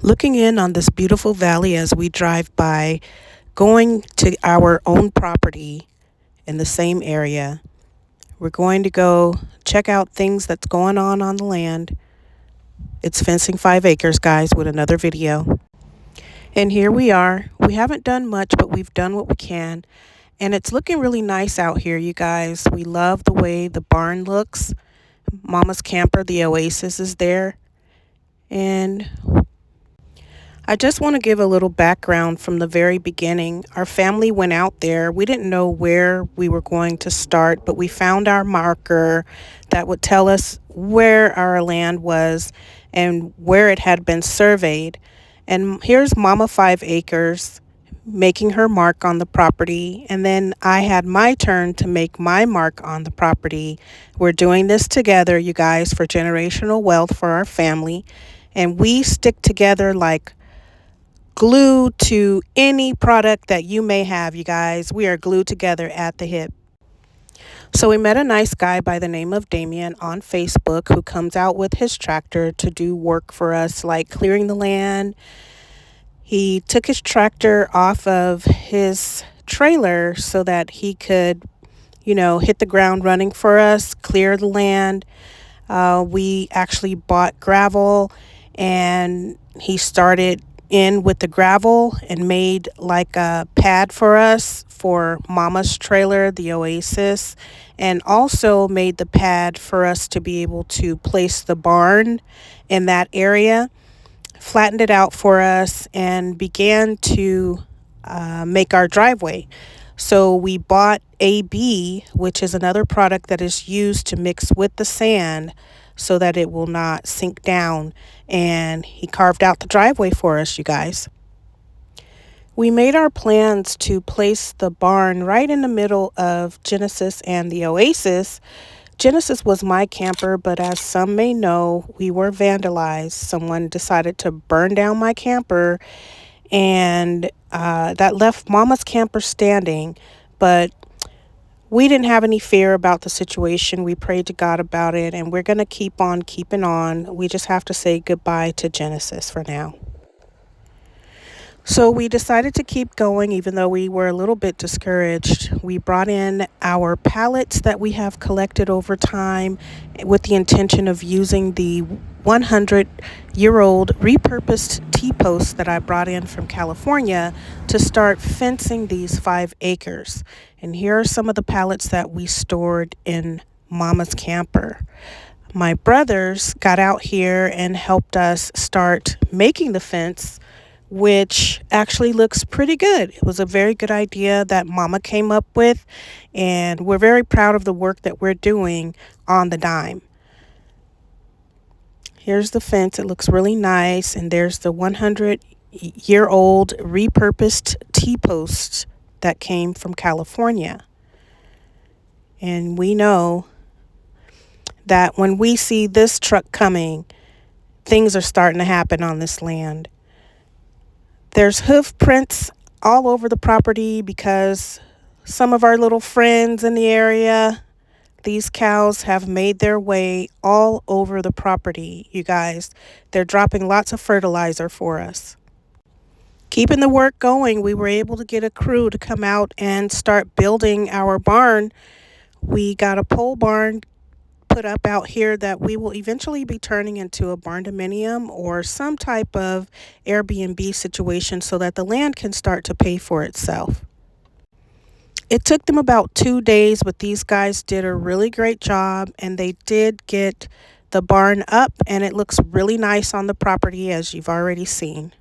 Looking in on this beautiful valley as we drive by, going to our own property in the same area. We're going to go check out things that's going on the land. It's fencing 5 acres, guys, with another video. And here we are. We haven't done much, but we've done what we can. And it's looking really nice out here, you guys. We love the way the barn looks. Mama's camper, the Oasis, is there. And I just want to give a little background from the very beginning. Our family went out there. We didn't know where we were going to start, but we found our marker that would tell us where our land was and where it had been surveyed. And here's Mama 5 acres making her mark on the property. And then I had my turn to make my mark on the property. We're doing this together, you guys, for generational wealth for our family. And we stick together like glue to any product that you may have, you guys. We are glued together at the hip. So we met a nice guy by the name of Damien on Facebook who comes out with his tractor to do work for us, like clearing the land. He took his tractor off of his trailer so that he could, hit the ground running for us, clear the land. We actually bought gravel, and he started in with the gravel and made like a pad for us for Mama's trailer, the Oasis, and also made the pad for us to be able to place the barn in that area. Flattened it out for us and began to make our driveway. So we bought AB, which is another product that is used to mix with the sand so that it will not sink down. And he carved out the driveway for us, you guys. We made our plans to place the barn right in the middle of Genesis and the Oasis. Genesis was my camper, but as some may know, we were vandalized. Someone decided to burn down my camper, and that left Mama's camper standing. But we didn't have any fear about the situation. We prayed to God about it, and we're going to keep on keeping on. We just have to say goodbye to Genesis for now. So we decided to keep going, even though we were a little bit discouraged. We brought in our pallets that we have collected over time with the intention of using the 100-year-old repurposed T-posts that I brought in from California to start fencing these 5 acres. And here are some of the pallets that we stored in Mama's camper. My brothers got out here and helped us start making the fence, which actually looks pretty good. It was a very good idea that Mama came up with, and we're very proud of the work that we're doing on the dime. Here's the fence. It looks really nice, and there's the 100-year-old repurposed T-post that came from California. And we know that when we see this truck coming, things are starting to happen on this land. There's hoof prints all over the property because some of our little friends in the area, these cows have made their way all over the property, you guys. They're dropping lots of fertilizer for us. Keeping the work going, we were able to get a crew to come out and start building our barn. We got a pole barn put up out here that we will eventually be turning into a barn-dominium or some type of Airbnb situation so that the land can start to pay for itself. It took them about 2 days, but these guys did a really great job, and they did get the barn up, and it looks really nice on the property, as you've already seen.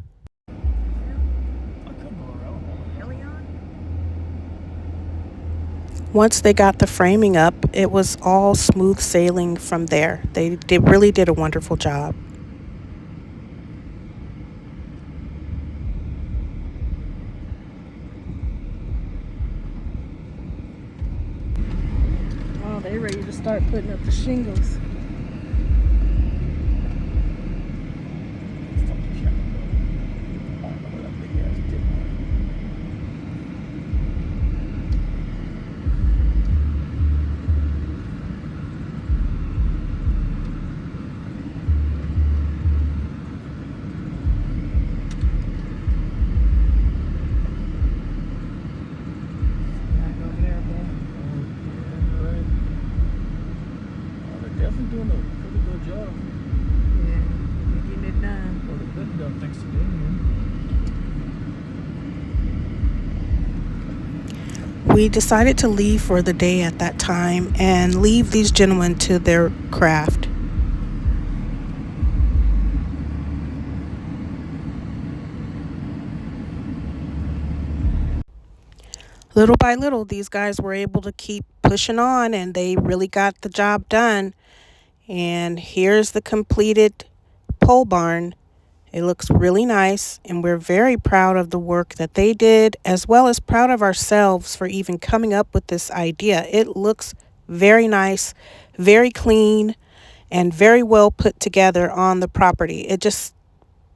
Once they got the framing up, it was all smooth sailing from there. They really did a wonderful job. Oh, they ready to start putting up the shingles. We decided to leave for the day at that time and leave these gentlemen to their craft. Little by little, these guys were able to keep pushing on and they really got the job done. And here's the completed pole barn. It looks really nice, and we're very proud of the work that they did, as well as proud of ourselves for even coming up with this idea. It looks very nice, very clean, and very well put together on the property. It just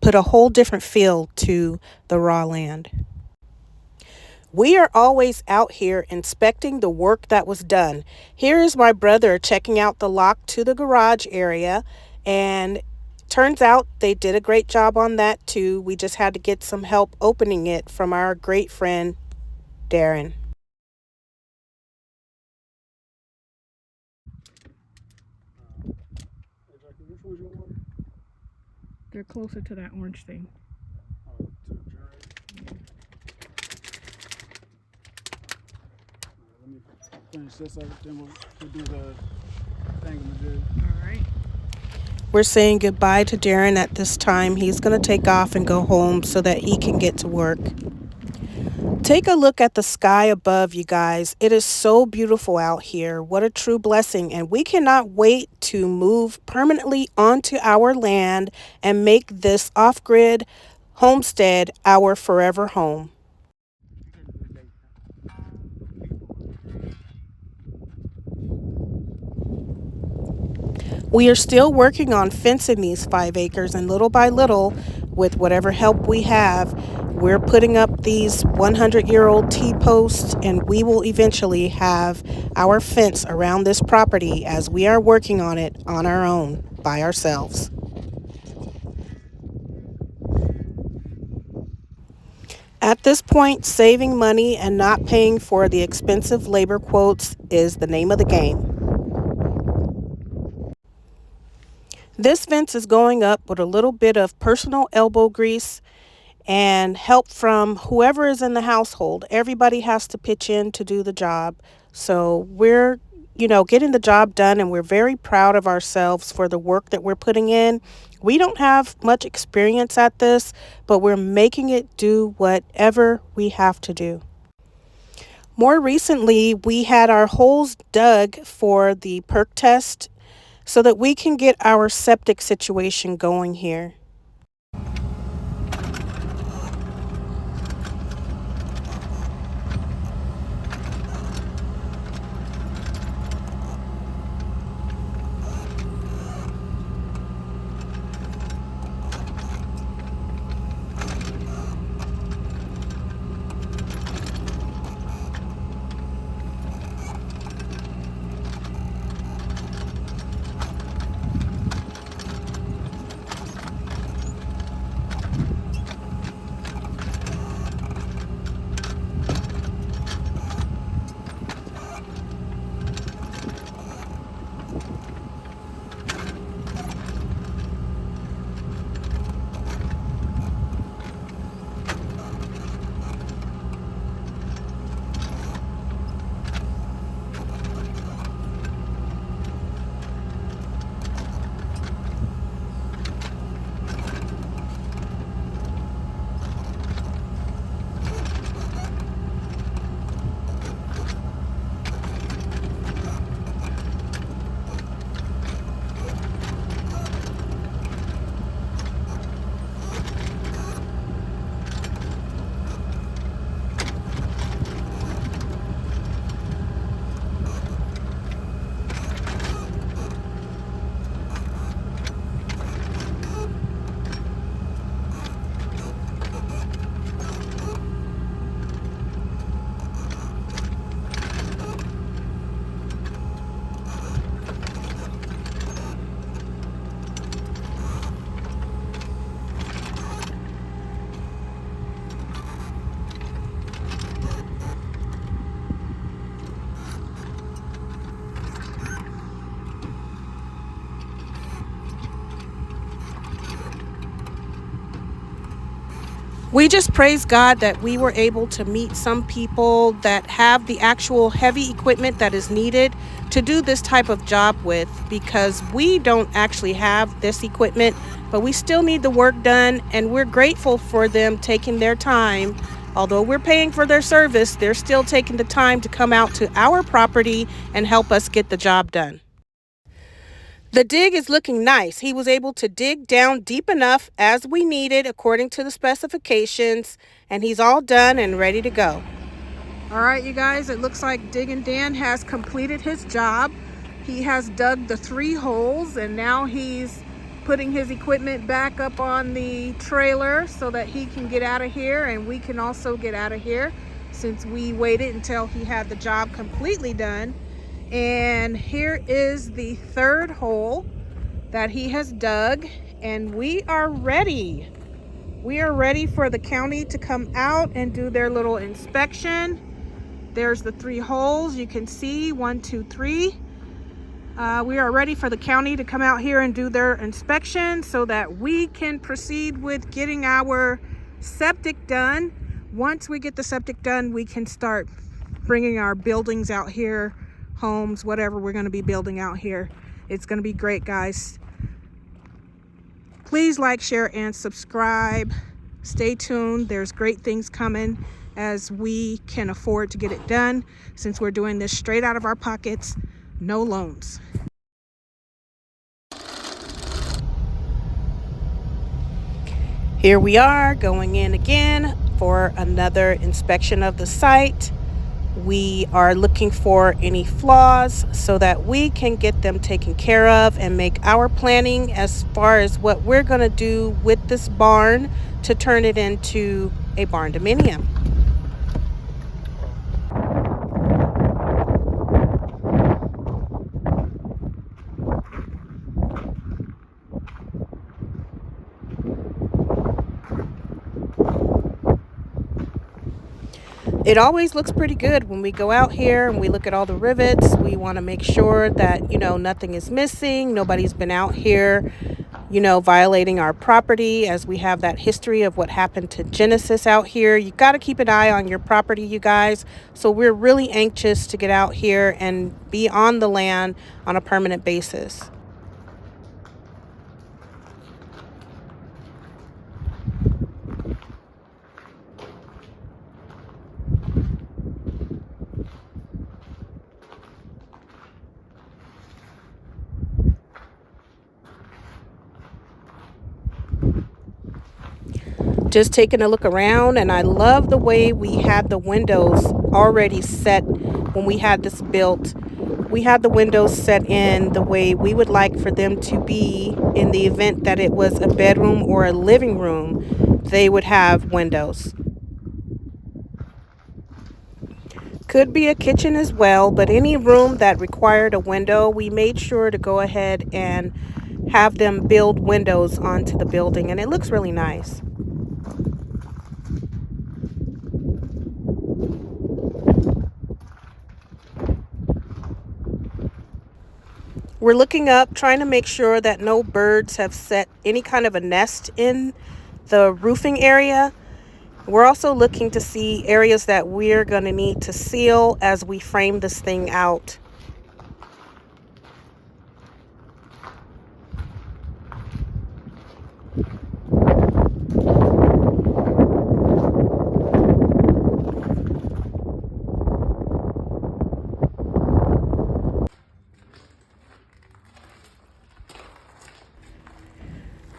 put a whole different feel to the raw land. We are always out here inspecting the work that was done. Here is my brother checking out the lock to the garage area, and turns out they did a great job on that too. We just had to get some help opening it from our great friend Darren. They're closer to that orange thing. Let me finish this up, then we'll do the thingamajig. All right. We're saying goodbye to Darren at this time. He's going to take off and go home so that he can get to work. Take a look at the sky above, you guys. It is so beautiful out here. What a true blessing. And we cannot wait to move permanently onto our land and make this off-grid homestead our forever home. We are still working on fencing these 5 acres, and little by little, with whatever help we have, we're putting up these 100-year-old T-posts, and we will eventually have our fence around this property as we are working on it on our own, by ourselves. At this point, saving money and not paying for the expensive labor quotes is the name of the game. This fence is going up with a little bit of personal elbow grease and help from whoever is in the household. Everybody has to pitch in to do the job. So we're, getting the job done, and we're very proud of ourselves for the work that we're putting in. We don't have much experience at this, but we're making it do whatever we have to do. More recently, we had our holes dug for the perk test so that we can get our septic situation going here. We just praise God that we were able to meet some people that have the actual heavy equipment that is needed to do this type of job with, because we don't actually have this equipment, but we still need the work done, and we're grateful for them taking their time. Although we're paying for their service, they're still taking the time to come out to our property and help us get the job done. The dig is looking nice. He was able to dig down deep enough as we needed according to the specifications, and he's all done and ready to go. All right, you guys, it looks like Diggin' Dan has completed his job. He has dug the 3 holes, and now he's putting his equipment back up on the trailer so that he can get out of here, and we can also get out of here since we waited until he had the job completely done. And here is the 3rd hole that he has dug, and we are ready. We are ready for the county to come out and do their little inspection. There's the 3 holes. You can see 1, 2, 3. We are ready for the county to come out here and do their inspection so that we can proceed with getting our septic done. Once we get the septic done, we can start bringing our buildings out here, homes, whatever we're going to be building out here. It's going to be great, guys. Please like, share, and subscribe. Stay tuned. There's great things coming as we can afford to get it done, since we're doing this straight out of our pockets, no loans. Here we are going in again for another inspection of the site. We are looking for any flaws so that we can get them taken care of and make our planning as far as what we're going to do with this barn to turn it into a barn dominium. It always looks pretty good when we go out here and we look at all the rivets. We want to make sure that, nothing is missing. Nobody's been out here, violating our property, as we have that history of what happened to Genesis out here. You got to keep an eye on your property, you guys. So we're really anxious to get out here and be on the land on a permanent basis. Just taking a look around, and I love the way we had the windows already set when we had this built. We had the windows set in the way we would like for them to be in the event that it was a bedroom or a living room. They would have windows. Could be a kitchen as well, but any room that required a window, we made sure to go ahead and have them build windows onto the building, and it looks really nice. We're looking up, trying to make sure that no birds have set any kind of a nest in the roofing area. We're also looking to see areas that we're going to need to seal as we frame this thing out.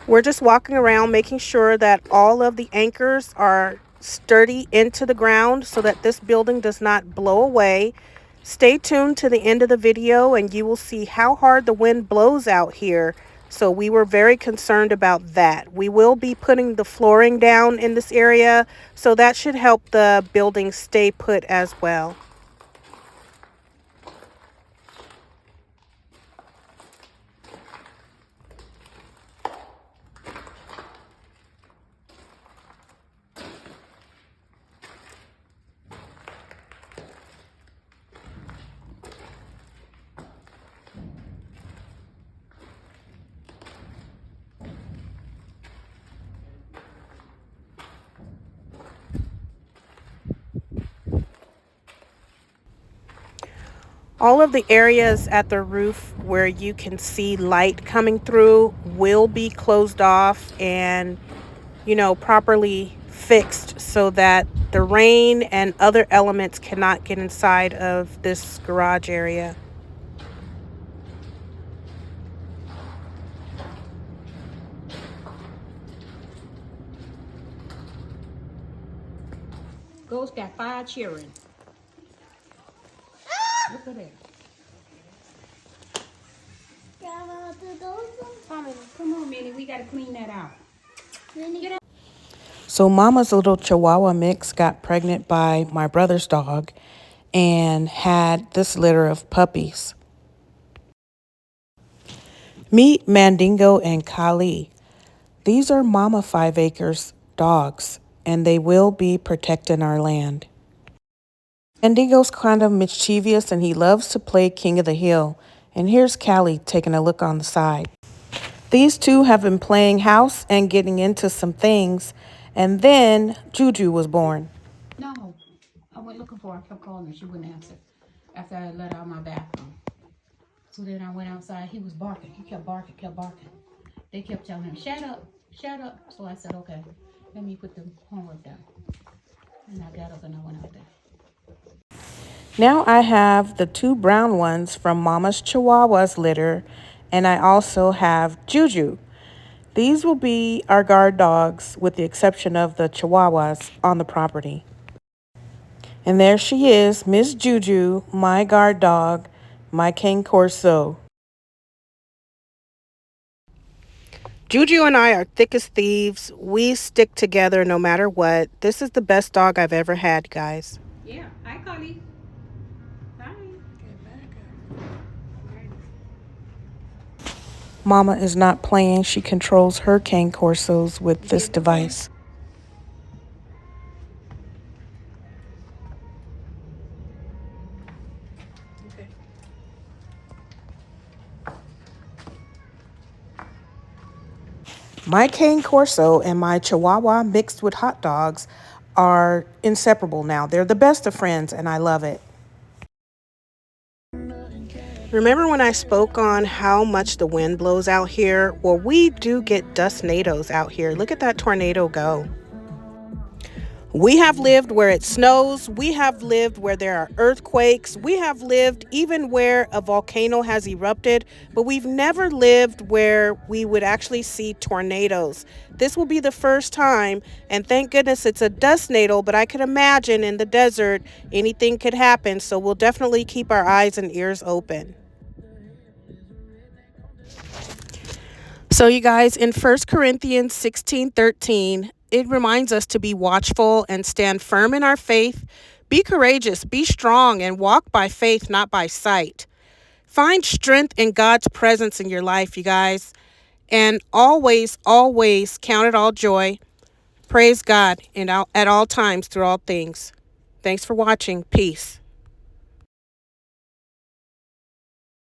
We're just walking around making sure that all of the anchors are sturdy into the ground so that this building does not blow away. Stay tuned to the end of the video and you will see how hard the wind blows out here. So we were very concerned about that. We will be putting the flooring down in this area, so that should help the building stay put as well. All of the areas at the roof where you can see light coming through will be closed off and, properly fixed so that the rain and other elements cannot get inside of this garage area. Ghost got 5 children. Look at that. Come on, Minnie. We got to clean that out. So Mama's little Chihuahua mix got pregnant by my brother's dog and had this litter of puppies. Meet Mandingo and Kali. These are Mama 5 Acres dogs, and they will be protecting our land. Mandingo's kind of mischievous, and he loves to play King of the Hill. And here's Callie taking a look on the side. These two have been playing house and getting into some things, and then Juju was born. No, I went looking for her. I kept calling her. She wouldn't answer after I let her out of my bathroom. So then I went outside. He was barking. He kept barking, kept barking. They kept telling him, shut up, shut up. So I said, okay, let me put the homework down. And I got up and I went out there. Now I have the 2 brown ones from Mama's Chihuahua's litter, and I also have Juju. These will be our guard dogs with the exception of the Chihuahuas on the property. And there she is, Miss Juju, my guard dog, my Cane Corso. Juju and I are thick as thieves. We stick together no matter what. This is the best dog I've ever had, guys. Yeah, hi, Carly. Hi. Mama is not playing. She controls her Cane Corsos with this device. My Cane Corso and my Chihuahua mixed with hot dogs are inseparable now. They're the best of friends, and I love it. Remember when I spoke on how much the wind blows out here? Well, we do get dustnadoes out here. Look at that tornado go. We have lived where it snows. We have lived where there are earthquakes. We have lived even where a volcano has erupted, but we've never lived where we would actually see tornadoes. This will be the first time, and thank goodness it's a dustnado, but I could imagine in the desert anything could happen, so we'll definitely keep our eyes and ears open. So you guys, in 1 Corinthians 16:13, it reminds us to be watchful and stand firm in our faith. Be courageous, be strong, and walk by faith, not by sight. Find strength in God's presence in your life, you guys. And always, always count it all joy. Praise God at all times through all things. Thanks for watching. Peace.